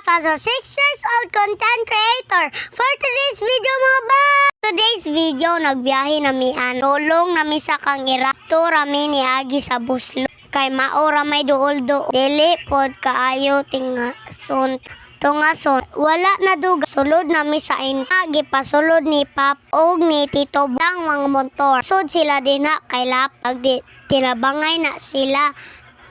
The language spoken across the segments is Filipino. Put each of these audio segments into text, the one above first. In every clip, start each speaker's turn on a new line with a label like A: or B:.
A: as a 6 years old content creator. For today's video mga ba! Today's video, nagbiyahe nami tulong nami sa kang Irakto rami ni Agi sa buslo. Kay maora may duol-do. Dili pod kaayo tingason. Tungason, wala na duga. Sulod nami sa Agi pasulod ni Pap og ni Tito Bang mga motor. Sud sila din na kay lapag di tinabangay na sila.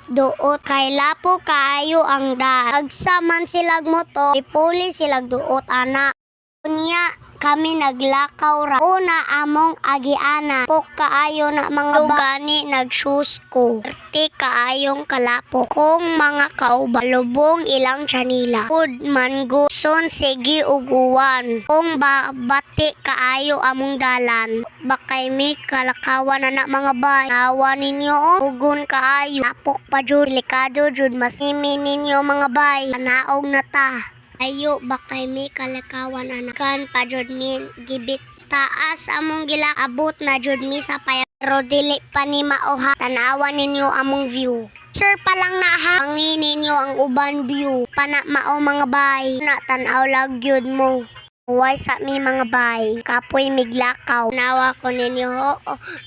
A: Duot kay lapo kaayo ang daan. Agsaman silag motor, ipuli silag duot ana. Unya kami naglakaw ra. Una among agiana. Pok kaayo na mga gani nag-shoes ko. Arte kaayong kalapo. Kung mga kauba, lubong ilang tsanila. Ud manguson sige uguan. Kung bati kaayo among dalan. Bakay may kalakawan na mga bay. Awa ninyo ugon kaayo. Napok pa jud. Delikado jud masimi ninyo mga bay. Naog na ta. Ayo bakay may kalakawan anakan pa jud min gibit taas among gila abot na jud mi sa paya pero dili pa ni maoha tanawan ninyo among view. Sir pa lang na ha angin ninyo ang uban view pana mao mga bay na tan-aw lag gyud mo. Huway sa mi mga bay, kapoy miglakaw. Nawa ko ninyo,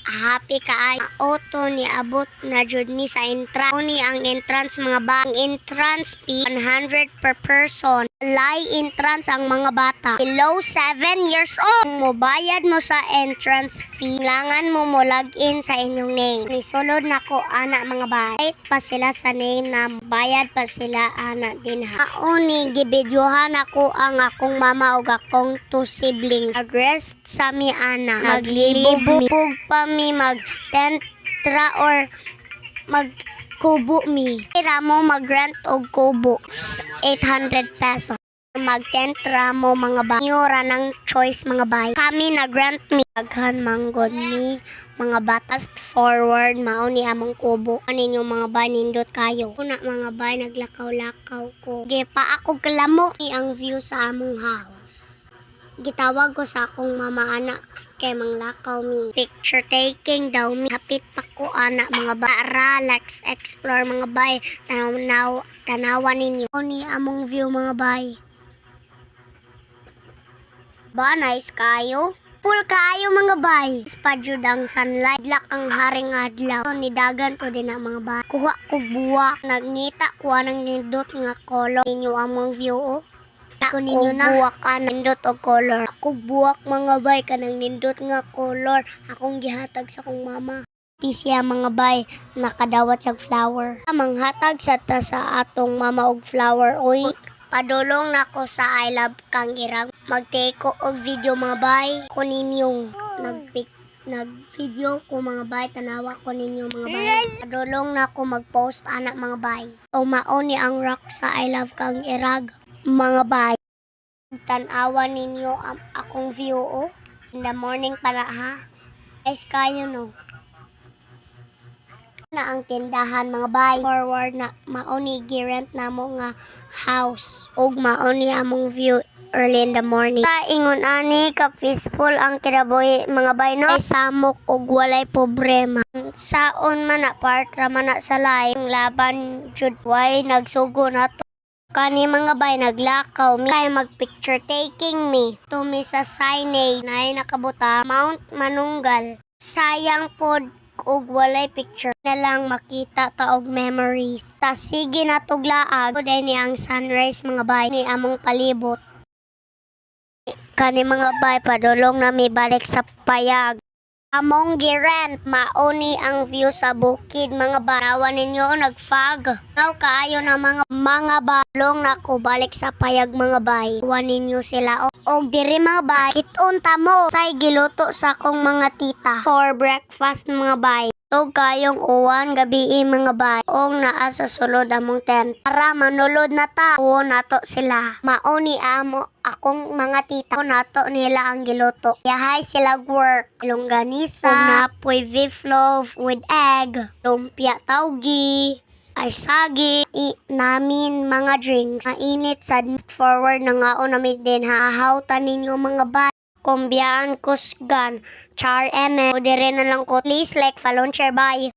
A: happy kaay. Auto ni abot na jud mi sa entrance. Uni ang entrance mga bay. Ang entrance fee, 100 per person. Lay entrance ang mga bata. Below 7 years old. Kung mobayad mo sa entrance fee, kailangan mo login sa inyong name. Nisulod na ko anak mga bay. Kahit pa sila sa name na bayad pa sila anak din ha. Uni, gibidyohan ako ang akong mama o kong two siblings. Mag-rest sa mi ana. Maglibog pa mi mag-tentra or mag-kubo mi. Kira mo mag-rent og kubo. 800 pesos. Mag-tentra mo mga bay. Nyora ng choice mga bay. Kami nag-rent mi. Aghan manggod mi. Mga batas forward. Mauni among kubo. Anin yung mga bay nindot kayo. Kuna mga bay naglakaw-lakaw ko. Gipa ako kalamo. Ang view sa among house. Gitawag ko sa akong mama anak kay manglakaw mi. Picture taking daw mi. Hapit pa ko anak mga bara. Let's explore mga bay. Tanawan ninyo. Ni among view mga bay. Ba nice kayo? Full kayo mga bay. Spadjud ang sunlight. Lak ang haring adlaw. Ni dagan ko din ang mga bay. Kuha ko buwak. Nagnita ko anang nindot nga color. Ninyo among view oh. Ako ninyo na buwak ka nindot o color. Ako buwak mga bay ka nang nindot nga color. Akong gihatag sa kong mama. Pisya mga bay nakadawat sa flower. Manghatag sa ta sa atong mama og flower. Uy, padulong na ko sa I love kang irang. Mag-take ko og video mga bay. Ko ninyong nag-video ko mga bay. Tanawa ko ninyo mga bay. Padulong na ko mag-post anak mga bay. O maoni ang rock sa I love kang irag. Mga bay, tanawan ninyo akong view oh. In the morning para ha. Guys kayo no. Na ang tindahan mga bay. Forward na mauni girent na mo nga house. Og mauni among view early in the morning. Sa ingon ani ka peaceful ang kinabuhi mga bay no. Ay samok og walay problema. Saon man na partra man na sa laing laban jud way nagsugo na to. Kani mga bay naglakaw mi kay mag-picture taking mi to mi sa signage na nakabuta Mount Manunggal. Sayang pod og walay picture na lang makita ta og memories. Ta sige na tuglaag ko ni ang sunrise mga bay ni among palibot. Kani mga bay padulong na mi balik sa payag. Among girent, mauni ang view sa bukid mga barawan ninyo nagfag. Now kaayo na mga balong na ko balik sa payag mga bay. Iwan ninyo sila og diri mga bay. Kiton ta mo say giluto sa kong mga tita for breakfast mga bay. Tog kayong uwan gabi mga bay. Og naa sa sulod among tent. Para manulod na ta. O nato sila. Mauni amo akong mga tita ko nato nila ang giluto. Yahay sila work. Longganisa, napoy beef loaf with egg, lumpia taugi, ay sagi, namin mga drinks. Mainit sa forward na nga o namin din hahawtan ninyo mga bay. Kumbiyaan kusgan, char eme, o dire na lang ko. Please like, follow, share, bye.